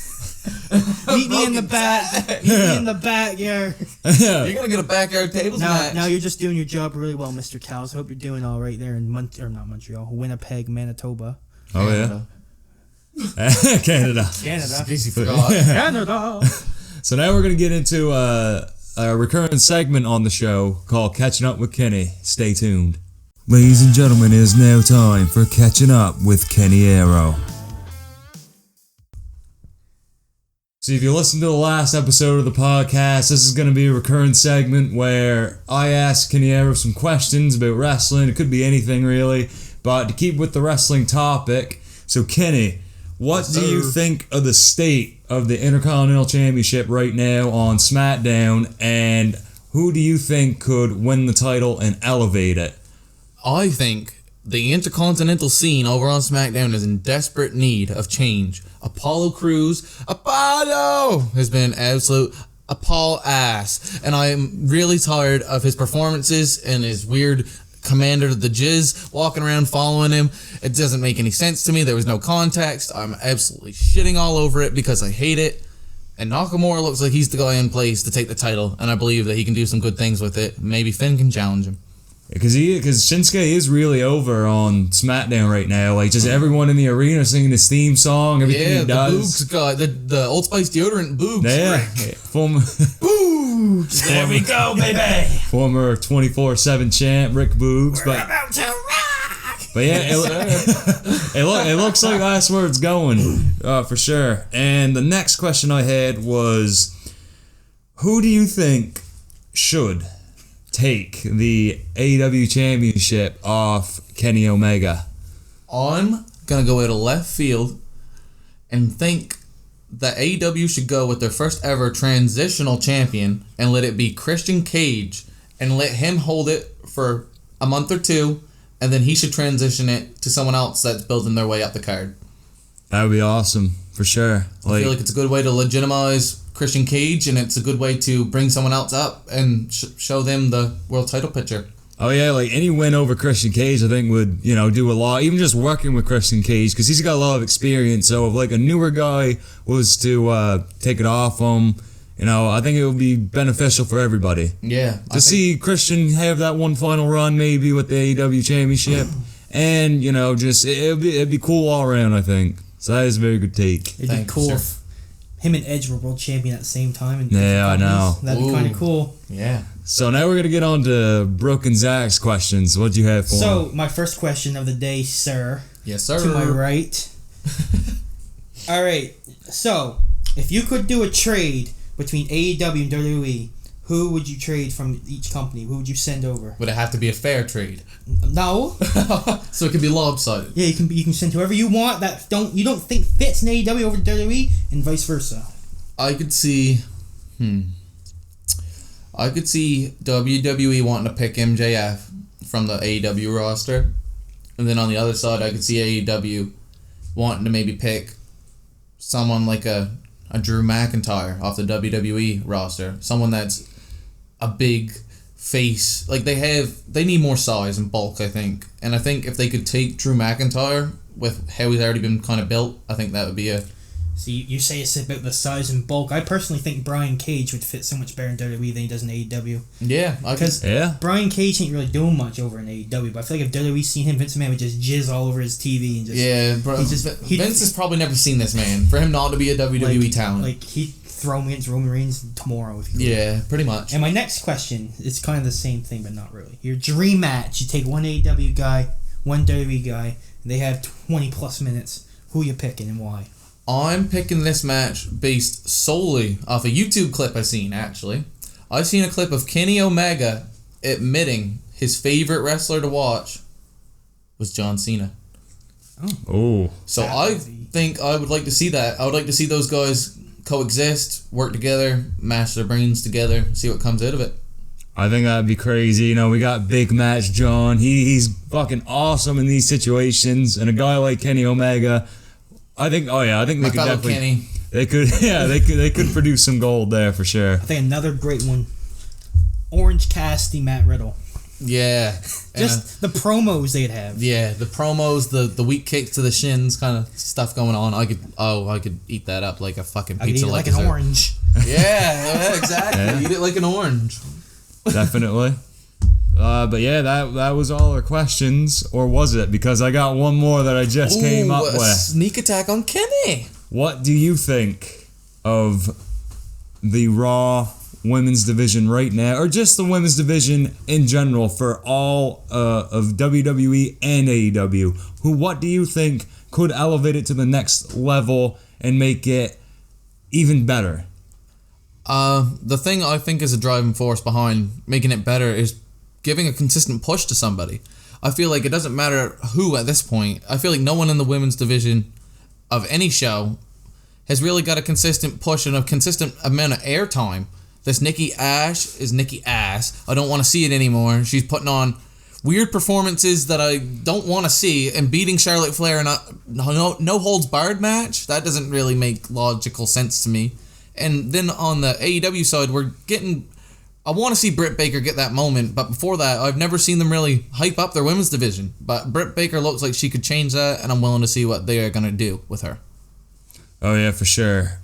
Meet me in the back. Meet me in the backyard. You're gonna get a backyard tables match. Now you're just doing your job really well, Mr. Callis. I hope you're doing all right there in not Montreal, Winnipeg, Manitoba. Oh yeah. Canada. Canada. In case you forgot. Canada. So now we're going to get into a recurring segment on the show called Catching Up with Kenny. Stay tuned. Ladies and gentlemen, it is now time for Catching Up with Kenny Arrow. So if you listen to the last episode of the podcast, this is going to be a recurring segment where I ask Kenny Arrow some questions about wrestling. It could be anything really, but to keep with the wrestling topic. So Kenny, what do you think of the state of the Intercontinental Championship right now on SmackDown, and who do you think could win the title and elevate it? I think the intercontinental scene over on SmackDown is in desperate need of change. Apollo has been absolute Apollo ass, and I am really tired of his performances and his weird commander of the Jizz walking around following him. It doesn't make any sense to me. There was no context. I'm absolutely shitting all over it because I hate it. And Nakamura looks like he's the guy in place to take the title, and I believe that he can do some good things with it. Maybe Finn can challenge him. Because Shinsuke is really over on SmackDown right now. Like, just everyone in the arena singing his theme song, everything he does. The Boogs guy, the Old Spice deodorant Boogs. Yeah. Boogs! There we go, baby! Former 24/7 champ, Rick Boogs. We're about to rock! But yeah, it looks like that's where it's going, for sure. And the next question I had was, who do you think should take the AEW Championship off Kenny Omega? I'm gonna go out of left field and think that AEW should go with their first ever transitional champion and let it be Christian Cage and let him hold it for a month or two, and then he should transition it to someone else that's building their way up the card. That would be awesome, for sure. I feel like it's a good way to legitimize Christian Cage, and it's a good way to bring someone else up and show them the world title picture. Oh yeah, like any win over Christian Cage, I think would, you know, do a lot. Even just working with Christian Cage, because he's got a lot of experience. So if like a newer guy was to take it off him, you know, I think it would be beneficial for everybody. Yeah. To see Christian have that one final run maybe with the AEW Championship, and, you know, just it'd be cool all around, I think. So that is a very good take. It'd be cool if him and Edge were world champion at the same time. Yeah, I know. That'd be kind of cool. Yeah. So now we're going to get on to Broken Zack's questions. What do you have for him? So, my first question of the day, sir. Yes, sir. To my right. All right. So, if you could do a trade between AEW and WWE, who would you trade from each company? Who would you send over? Would it have to be a fair trade? No. So it could be lopsided. Yeah, you can send whoever you want that you don't think fits in AEW over WWE, and vice versa. I could see WWE wanting to pick MJF from the AEW roster, and then on the other side, I could see AEW wanting to maybe pick someone like a Drew McIntyre off the WWE roster, someone that's a big face. Like they need more size and bulk, I think. And I think if they could take Drew McIntyre with how he's already been kind of built, I think that would be a... So you say it's about the size and bulk. I personally think Brian Cage would fit so much better in WWE than he does in AEW. Yeah, because Brian Cage ain't really doing much over in AEW, but I feel like if WWE seen him, Vince McMahon would just jizz all over his TV and just Vince has probably never seen this man. For him not to be a WWE talent, like he'd throw me against Roman Reigns tomorrow if he could. Pretty much. And my next question is kind of the same thing, but not really. Your dream match: you take one AEW guy, one WWE guy, and they have 20 plus minutes. Who you picking and why? I'm picking this match based solely off a YouTube clip I seen, actually. I've seen a clip of Kenny Omega admitting his favorite wrestler to watch was John Cena. Oh. So I think I would like to see that. I would like to see those guys coexist, work together, mash their brains together, see what comes out of it. I think that'd be crazy. You know, we got Big Match John. He's fucking awesome in these situations. And a guy like Kenny Omega... I think they could definitely. Kenny. They could produce some gold there for sure. I think another great one, Orange Cassidy, Matt Riddle. Yeah, just the promos they'd have. Yeah, the promos, the weak kicks to the shins, kind of stuff going on. I could eat that up like a fucking pizza, like an orange. Yeah, exactly. Yeah. Eat it like an orange. Definitely. But yeah, that was all our questions, or was it? Because I got one more that I just came up with. Sneak attack on Kenny. What do you think of the Raw women's division right now, or just the women's division in general for all of WWE and AEW? What do you think could elevate it to the next level and make it even better? The thing I think is a driving force behind making it better is giving a consistent push to somebody. I feel like it doesn't matter who at this point. I feel like no one in the women's division of any show has really got a consistent push and a consistent amount of airtime. This Nikki A.S.H. is Nikki Ass. I don't want to see it anymore. She's putting on weird performances that I don't want to see, and beating Charlotte Flair in a no holds barred match. That doesn't really make logical sense to me. And then on the AEW side, we're getting... I want to see Britt Baker get that moment, but before that, I've never seen them really hype up their women's division. But Britt Baker looks like she could change that, and I'm willing to see what they are going to do with her. Oh, yeah, for sure.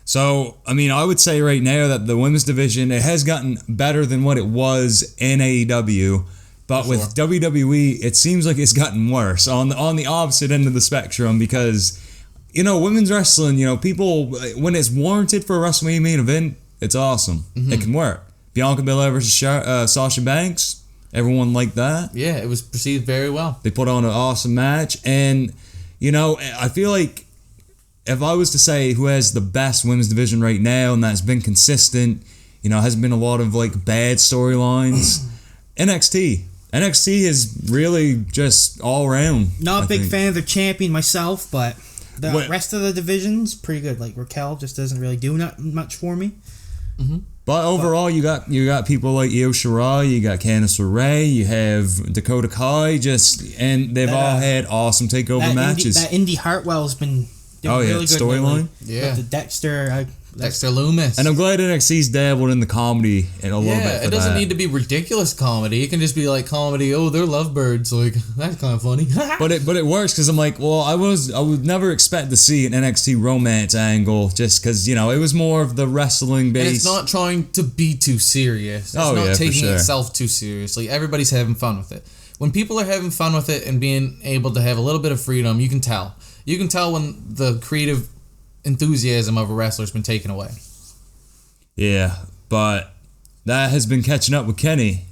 So, I mean, I would say right now that the women's division, it has gotten better than what it was in AEW, but with WWE, it seems like it's gotten worse on the opposite end of the spectrum because, you know, women's wrestling, you know, people, when it's warranted for a WrestleMania main event, it's awesome. Mm-hmm. It can work. Bianca Belair versus Sasha Banks. Everyone liked that. Yeah, it was perceived very well. They put on an awesome match. And, you know, I feel like if I was to say who has the best women's division right now and that's been consistent, you know, hasn't been a lot of, like, bad storylines, NXT. NXT is really just all around. Not a big fan of the champion myself, but the rest of the division's pretty good. Like, Raquel just doesn't really do much for me. Mm-hmm. But overall, you got people like Io Shirai, you got Candice LeRae, you have Dakota Kai, and they've all had awesome takeover matches. That Indy Hartwell's been doing really good storyline. Yeah, the Dexter Loomis. And I'm glad NXT's dabbled in the comedy in a little bit. Yeah, it doesn't need to be ridiculous comedy. It can just be like comedy. Oh, they're lovebirds. Like that's kind of funny. but it works because I'm like, well, I would never expect to see an NXT romance angle just because, you know, it was more of the wrestling base. And it's not trying to be too serious. It's not taking itself too seriously. Everybody's having fun with it. When people are having fun with it and being able to have a little bit of freedom, you can tell. You can tell when the creative enthusiasm of a wrestler's been taken away. Yeah, but that has been catching up with Kenny,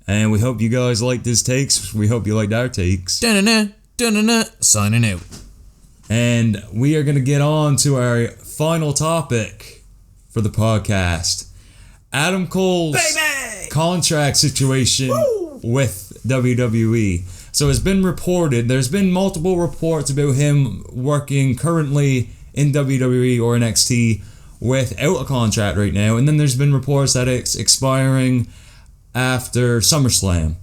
and we hope you guys liked his takes. We hope you liked our takes. Signing out. And we are going to get on to our final topic for the podcast. Adam Cole's contract situation with WWE. So it's been reported, there's been multiple reports about him working currently in WWE or NXT without a contract right now, and then there's been reports that it's expiring after SummerSlam.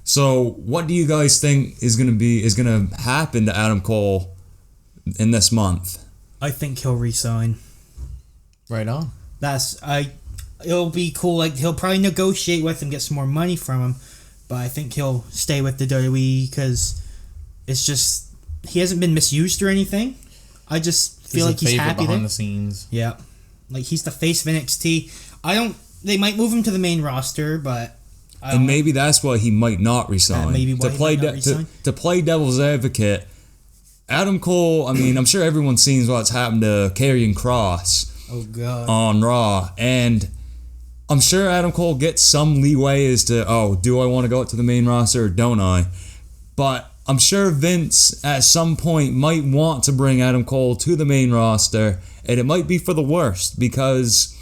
So, what do you guys think is gonna happen to Adam Cole in this month? I think he'll resign. Right on. It'll be cool. Like, he'll probably negotiate with him, get some more money from him, but I think he'll stay with the WWE because it's just he hasn't been misused or anything. I just feel like he's happy behind there. the scenes. Yeah, like he's the face of NXT. They might move him to the main roster, but And maybe that's why he might not resign. To play devil's advocate, Adam Cole, I mean, I'm sure everyone's seen what's happened to Karrion Kross on Raw, and I'm sure Adam Cole gets some leeway as to, do I want to go up to the main roster or don't I? But I'm sure Vince at some point might want to bring Adam Cole to the main roster, and it might be for the worst, because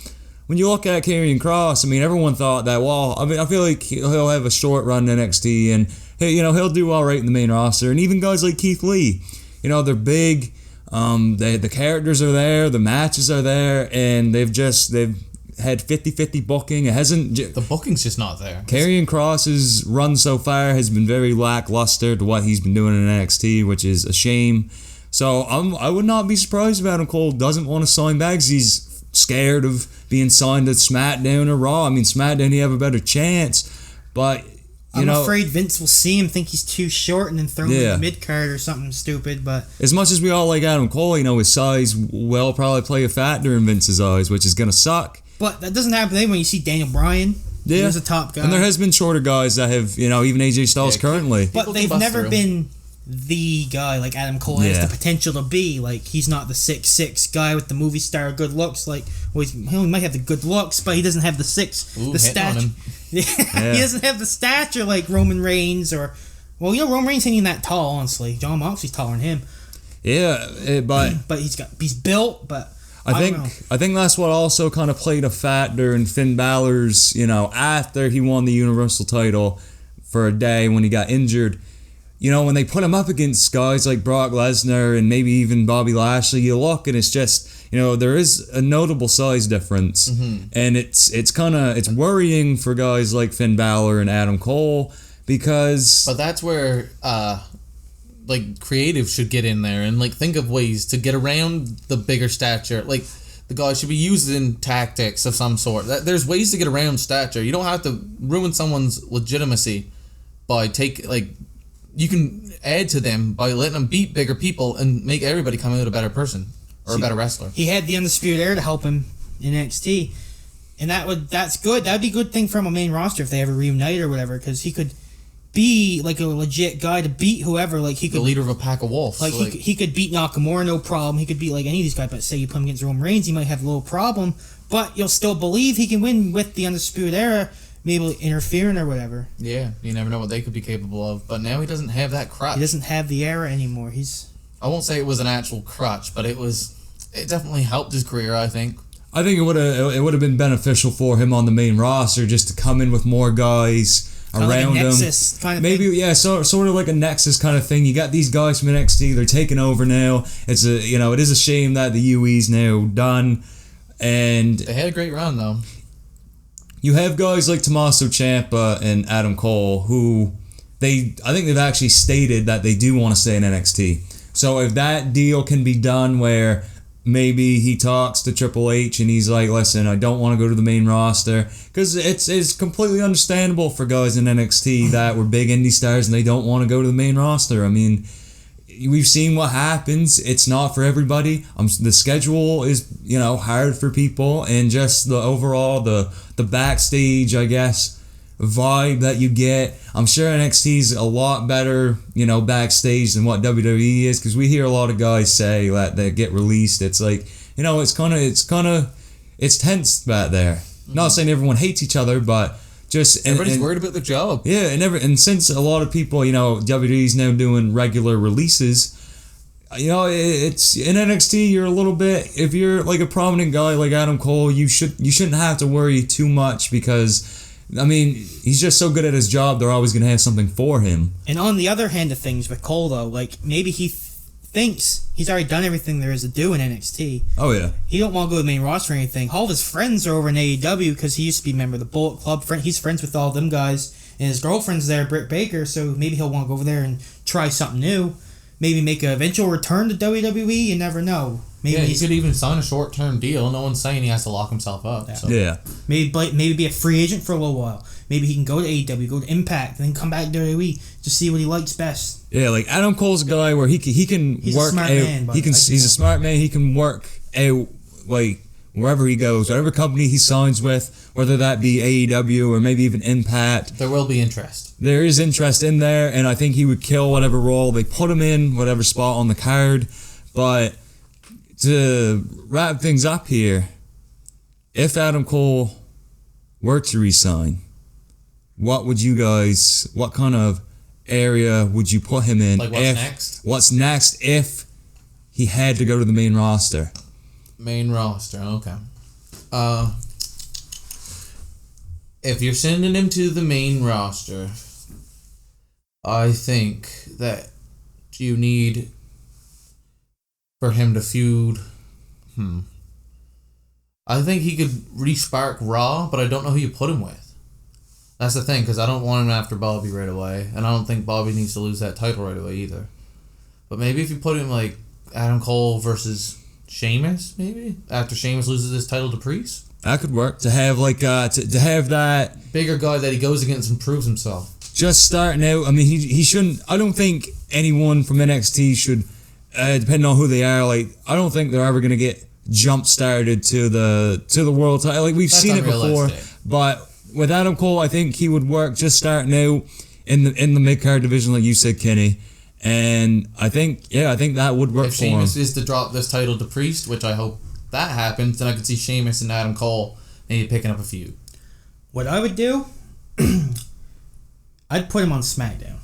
when you look at Karrion Kross, I mean, everyone thought that, I feel like he'll have a short run in NXT, and he'll do all right in the main roster. And even guys like Keith Lee, they're big, the characters are there, the matches are there, and they've had 50-50 booking. The booking's just not there. Karrion Kross's run so far has been very lackluster to what he's been doing in NXT, which is a shame. So I would not be surprised if Adam Cole doesn't want to sign back, because he's scared of being signed to SmackDown or Raw. I mean, SmackDown, you have a better chance, but I'm afraid Vince will see him, think he's too short, and then throw him in the mid-card or something stupid. But as much as we all like Adam Cole, his size will probably play a factor in Vince's eyes, which is going to suck. But that doesn't happen when you see Daniel Bryan. Yeah. He was a top guy. And there has been shorter guys that have, even AJ Styles currently. But they've never been the guy like Adam Cole has the potential to be. Like, he's not the 6'6" guy with the movie star good looks. Like, he only might have the good looks, but he doesn't have the stature. He doesn't have the stature like Roman Reigns or... Well, Roman Reigns ain't even that tall, honestly. John Moxley's taller than him. Yeah, but he's I think that's what also kind of played a factor in Finn Balor's, after he won the Universal title for a day when he got injured. When they put him up against guys like Brock Lesnar and maybe even Bobby Lashley, you look and it's just, there is a notable size difference. Mm-hmm. And it's worrying for guys like Finn Balor and Adam Cole, because... But that's where, creative should get in there and, think of ways to get around the bigger stature. Like, the guy should be using tactics of some sort. There's ways to get around stature. You don't have to ruin someone's legitimacy by you can add to them by letting them beat bigger people and make everybody come out a better person or a better wrestler. He had the Undisputed Era to help him in NXT, and that's good. That'd be a good thing from a main roster if they ever reunite or whatever, because he could be a legit guy to beat whoever. He could the leader of a pack of wolves. He could beat Nakamura, no problem. He could beat any of these guys. But say you put him against Roman Reigns, he might have a little problem, but you'll still believe he can win with the Undisputed Era. Maybe interfering or whatever. Yeah, you never know what they could be capable of. But now he doesn't have that crutch. He doesn't have the era anymore. I won't say it was an actual crutch, but it definitely helped his career, I think. I think it would have been beneficial for him on the main roster just to come in with more guys around like a him. Nexus kind of maybe thing. Yeah, sort of like a Nexus kind of thing. You got these guys from NXT, they're taking over now. It is a shame that the UE's now done, and they had a great run though. You have guys like Tommaso Ciampa and Adam Cole who I think they've actually stated that they do want to stay in NXT. So if that deal can be done where maybe he talks to Triple H and he's like, listen, I don't want to go to the main roster, because it's completely understandable for guys in NXT that were big indie stars and they don't want to go to the main roster. I mean, we've seen what happens. It's not for everybody. The schedule is, hard for people, and just the overall, the backstage, I guess, vibe that you get. I'm sure NXT's a lot better, backstage than what WWE is, because we hear a lot of guys say that they get released. It's like, it's tense back there. Mm-hmm. Not saying everyone hates each other, but everybody's worried about their job. Yeah, and since a lot of people, WWE's now doing regular releases, it's in NXT. You're a little bit, if you're like a prominent guy like Adam Cole, you shouldn't have to worry too much, because he's just so good at his job. They're always gonna have something for him. And on the other hand of things with Cole though, maybe he thinks he's already done everything there is to do in NXT. Oh yeah. He don't want to go to the main roster or anything. All of his friends are over in AEW because he used to be a member of the Bullet Club. He's friends with all them guys. and his girlfriend's there, Britt Baker, so maybe he'll want to go over there and try something new. Maybe make an eventual return to WWE. You never know. Maybe he could even sign a short-term deal. No one's saying he has to lock himself up. Yeah. So. Yeah. Maybe be a free agent for a little while. Maybe he can go to AEW, go to Impact, then come back to WWE to see what he likes best. Yeah, like Adam Cole's a guy where he can He's work a smart man. He's a smart man. He can work out like wherever he goes, whatever company he signs with, whether that be AEW or maybe even Impact. There will be interest. There is interest in there, and I think he would kill whatever role they put him in, whatever spot on the card. But to wrap things up here, if Adam Cole were to resign, what kind of area would you put him in? Like what's next? What's next if he had to go to the main roster? Main roster, okay. If you're sending him to the main roster, I think that you need for him to feud. I think he could re-spark Raw, but I don't know who you put him with. That's the thing, because I don't want him after Bobby right away, and I don't think Bobby needs to lose that title right away either. But maybe if you put him like Adam Cole versus Sheamus, maybe after Sheamus loses his title to Priest, that could work. To have like to have that bigger guy that he goes against and proves himself. Just starting out, I mean, he shouldn't. I don't think anyone from NXT should, depending on who they are. Like, I don't think they're ever gonna get jump started to the world title. Like we've seen it before, but with Adam Cole, I think he would work just starting out in the mid card division, like you said, Kenny. And I think that would work for him. If Sheamus is to drop this title to Priest, which I hope that happens, then I could see Sheamus and Adam Cole maybe picking up a feud. What I would do, I'd put him on SmackDown.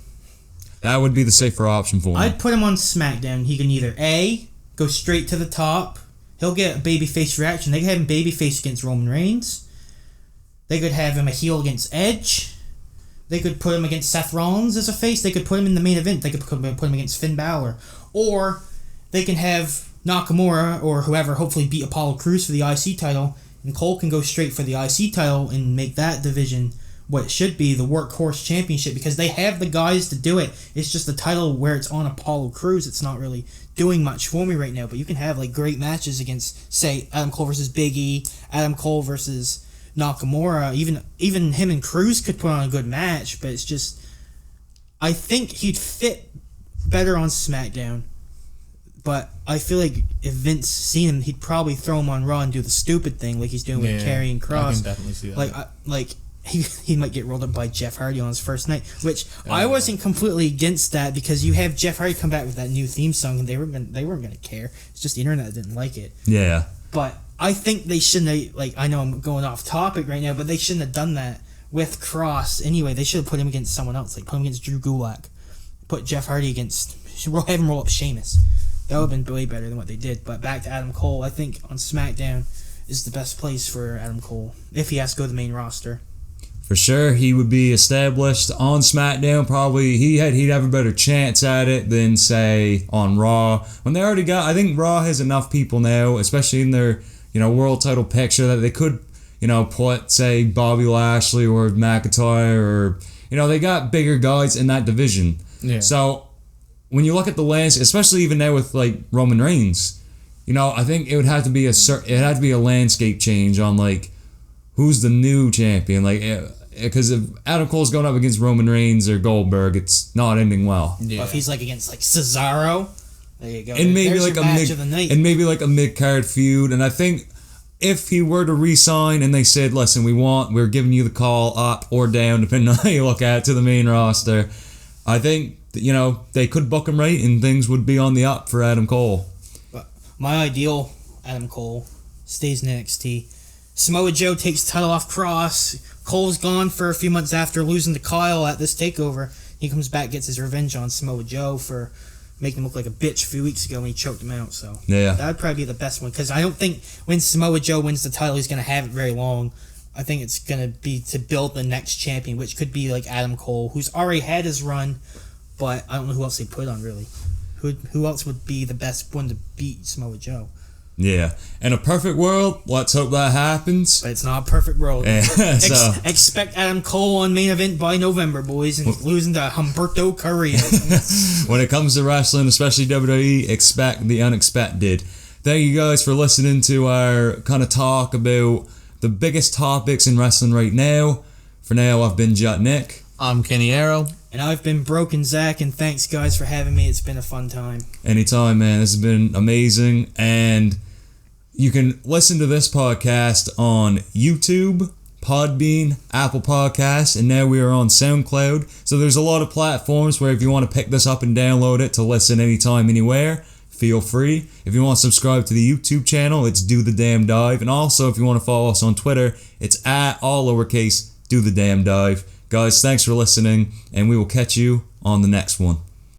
That would be the safer option for him. I'd put him on SmackDown. He can either A, go straight to the top. He'll get a babyface reaction. They could have him babyface against Roman Reigns. They could have him a heel against Edge. They could put him against Seth Rollins as a face. They could put him in the main event. They could put him against Finn Balor. Or they can have Nakamura or whoever hopefully beat Apollo Crews for the IC title. And Cole can go straight for the IC title and make that division what it should be, the Workhorse Championship, because they have the guys to do it. It's just the title where it's on Apollo Crews. It's not really doing much for me right now. But you can have like great matches against, say, Adam Cole versus Big E, Adam Cole versus Nakamura. Even him and Crews could put on a good match. But it's just, I think he'd fit better on SmackDown. But I feel like if Vince seen him, he'd probably throw him on Raw and do the stupid thing like he's doing with Karrion Kross. I can definitely see that. He might get rolled up by Jeff Hardy on his first night, which I wasn't completely against that, because you have Jeff Hardy come back with that new theme song and they weren't gonna care. It's just the internet that didn't like it. Yeah. But I think they shouldn't have, like, I know I'm going off topic right now, but they shouldn't have done that with Cross anyway. They should have put him against someone else, like put him against Drew Gulak, put Jeff Hardy against, have him roll up Sheamus. That would have been way better than what they did. But back to Adam Cole, I think on SmackDown is the best place for Adam Cole if he has to go to the main roster. For sure, he would be established on SmackDown. Probably he'd have a better chance at it than, say, on Raw. When they already got, I think Raw has enough people now, especially in their world title picture, that they could put, say, Bobby Lashley or McIntyre, or they got bigger guys in that division. Yeah. So when you look at the landscape, especially even now with like Roman Reigns, I think it would have to be a landscape change on like who's the new champion, like. Because if Adam Cole's going up against Roman Reigns or Goldberg, it's not ending well. Yeah. Well, if he's like against like Cesaro, there you go. And maybe like a mid card feud. And I think if he were to re-sign and they said, "Listen, we're giving you the call up or down, depending on how you look at it, to the main roster," I think they could book him right and things would be on the up for Adam Cole. But my ideal Adam Cole stays in NXT. Samoa Joe takes the title off Cross. Cole's gone for a few months after losing to Kyle at this takeover. He comes back, gets his revenge on Samoa Joe for making him look like a bitch a few weeks ago when he choked him out. So yeah, that would probably be the best one, because I don't think when Samoa Joe wins the title, he's going to have it very long. I think it's going to be to build the next champion, which could be like Adam Cole, who's already had his run, but I don't know who else they put on really. Who else would be the best one to beat Samoa Joe? Yeah. In a perfect world, let's hope that happens. It's not a perfect world. So, Expect Adam Cole on main event by November, boys, and losing to Humberto Carrillo. when it comes to wrestling, especially WWE, expect the unexpected. Thank you guys for listening to our kind of talk about the biggest topics in wrestling right now. For now, I've been Jutnick. I'm Kenny Arrow. And I've been Broken Zack, and thanks, guys, for having me. It's been a fun time. Anytime, man. This has been amazing. And you can listen to this podcast on YouTube, Podbean, Apple Podcasts, and now we are on SoundCloud. So there's a lot of platforms where if you want to pick this up and download it to listen anytime, anywhere, feel free. If you want to subscribe to the YouTube channel, it's Do The Damn Dive. And also, if you want to follow us on Twitter, it's at all lowercase Do The Damn Dive. Guys, thanks for listening, and we will catch you on the next one.